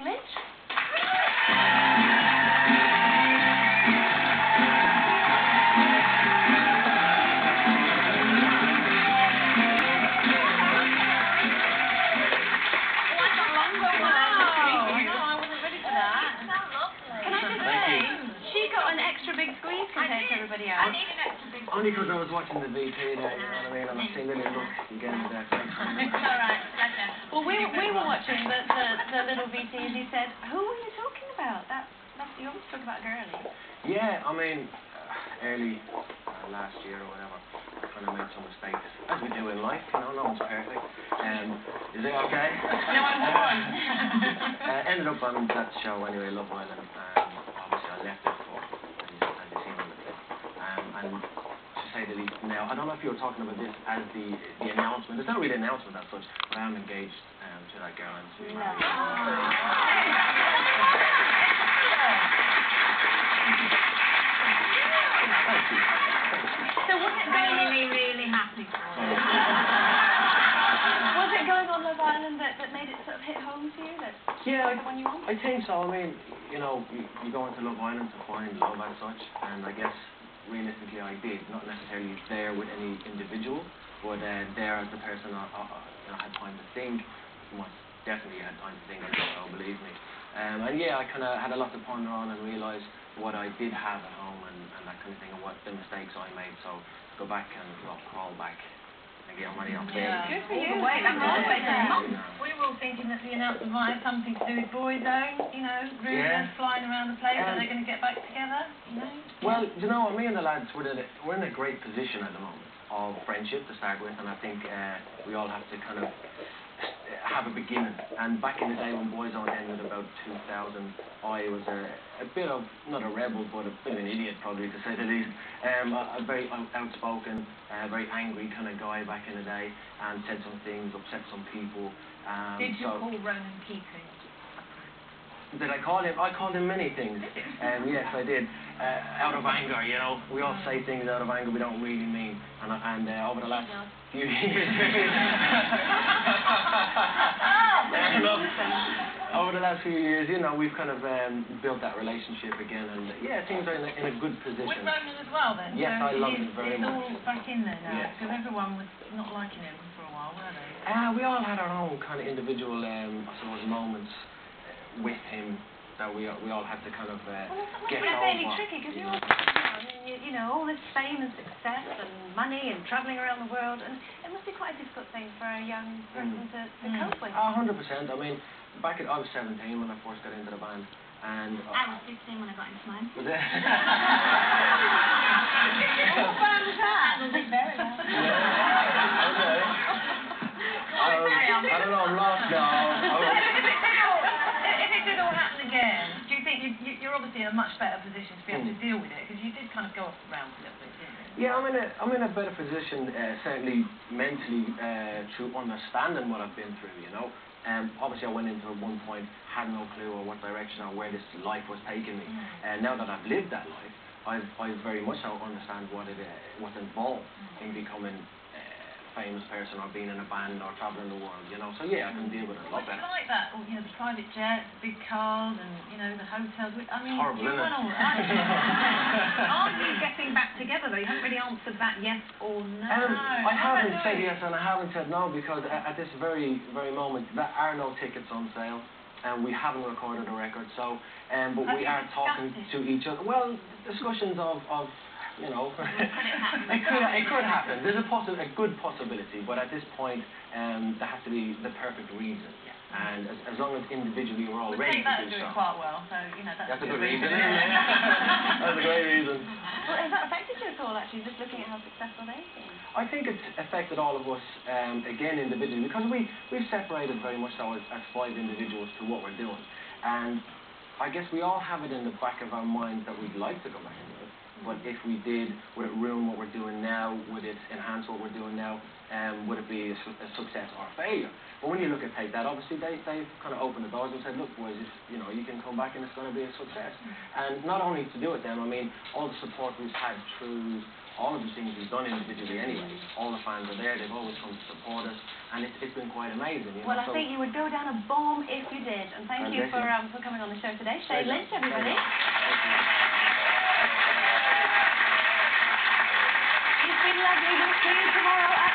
Lynch? Big squeeze compared to everybody else. I need an extra big squeeze. Only because I was watching the VT there, you know what I mean? And I've seen the little look again there. It's alright, pleasure. Well, we were watching the little VT and he said, who were you talking about? You always talk about girly. Yeah, I mean, early last year or whatever, I kind of made some mistakes, as we do in life, you know, no one's perfect. Is it okay? No, I won. Ended up on that show anyway, Love Island, obviously I left it for, as you seen on the clip. And to say the least, now, I don't know if you were talking about this as the announcement. It's not really an announcement as such, but I am engaged to that girl and to marry her. So was it really happy for you? Was it going on Love Island that made it sort of hit home to you? Yeah, the one you want? I think so. I mean, you know, you go into Love Island to find love as such, and I guess realistically I did. Not necessarily there with any individual, but there as the person I had time to think. Most definitely had time to think on the show, believe me. And yeah, I kind of had a lot to ponder on and realise what I did have at home and that kind of thing, and what the mistakes I made. So go back and crawl back and get money off there. Good for you. We were all thinking that the announcement might have something to do with boyzone, you know, rumours flying around the place. Are they going to get back together? You know? Well, you know, me and the lads, we're in a great position at the moment of friendship to start with, and I think we all have to kind of have a beginning. And back in the day when boyzone ended about 2000, I was a bit of, not a rebel, but a bit of an idiot probably, to say the least. A very outspoken, very angry kind of guy back in the day, and said some things, upset some people. Did you call Ronan Keating? Did I call him? I called him many things. Yes, I did. Out of anger, you know. We all say things out of anger we don't really mean. And over the last few years... Over the last few years, you know, we've kind of built that relationship again. And yeah, things are in a good position. With Ronan as well, then? Yes, so I love him very much. It's all back in there now? Yes. Because everyone was not liking him for a while, were they? We all had our own kind of individual, I suppose, moments with him that we all had to kind of get over. It's really tricky because you're, you know, all this fame and success and money and travelling around the world, and it must be quite a difficult thing for a young person to cope with. 100%. I mean, I was 17 when I first got into the band, and I was 15 when I got into mine. Was it? What band was that? Handled it very well. Okay. I don't know, I'm lost now. If it did all happen again, do you think you're obviously in a much better position to be able to deal with it? Because you did kind of go around a little bit, didn't you? Yeah, I'm in a better position, certainly mentally, through understanding what I've been through, you know. Obviously I went into it at one point, had no clue or what direction or where this life was taking me. And now that I've lived that life, I very much so understand what's involved in becoming famous person or being in a band or traveling the world, you know. So yeah, I can deal with it a lot better. It's like that, or, you know, the private jets, the big cars, and you know, the hotels. I mean, horrible, you isn't went it? all right. Are you getting back together though? You haven't really answered that yes or no. I haven't said yes and I haven't said no, because at this very moment there are no tickets on sale. And we haven't recorded a record, so but we are talking to each other. Well, discussions of you know, it could happen. There's a good possibility, but at this point, there has to be the perfect reason. And as long as individually we're all ready to do so. Quite well, so you know that's a good reason, isn't it? That's a great reason. Well, has that affected you at all? Actually, just looking at how successful they've been. I think it's affected all of us again individually, because we've separated very much so as 5 individuals to what we're doing, and I guess we all have it in the back of our minds that we'd like to go back into it, but if we did, would it ruin what we're doing now? Would it enhance what we're doing now? Would it be a success or a failure? But when you look at Take That, obviously they've kind of opened the doors and said, look, boys, if, you know, you can come back and it's going to be a success. And not only to do with them, I mean, all the support we've had through all of the things we've done individually anyway. All the fans are there, they've always come to support us, and it's been quite amazing. You know? Well, I think you would go down a bomb if you did, and thank you for coming on the show today. Stay Lynch, everybody. It's been lovely. We'll see you tomorrow.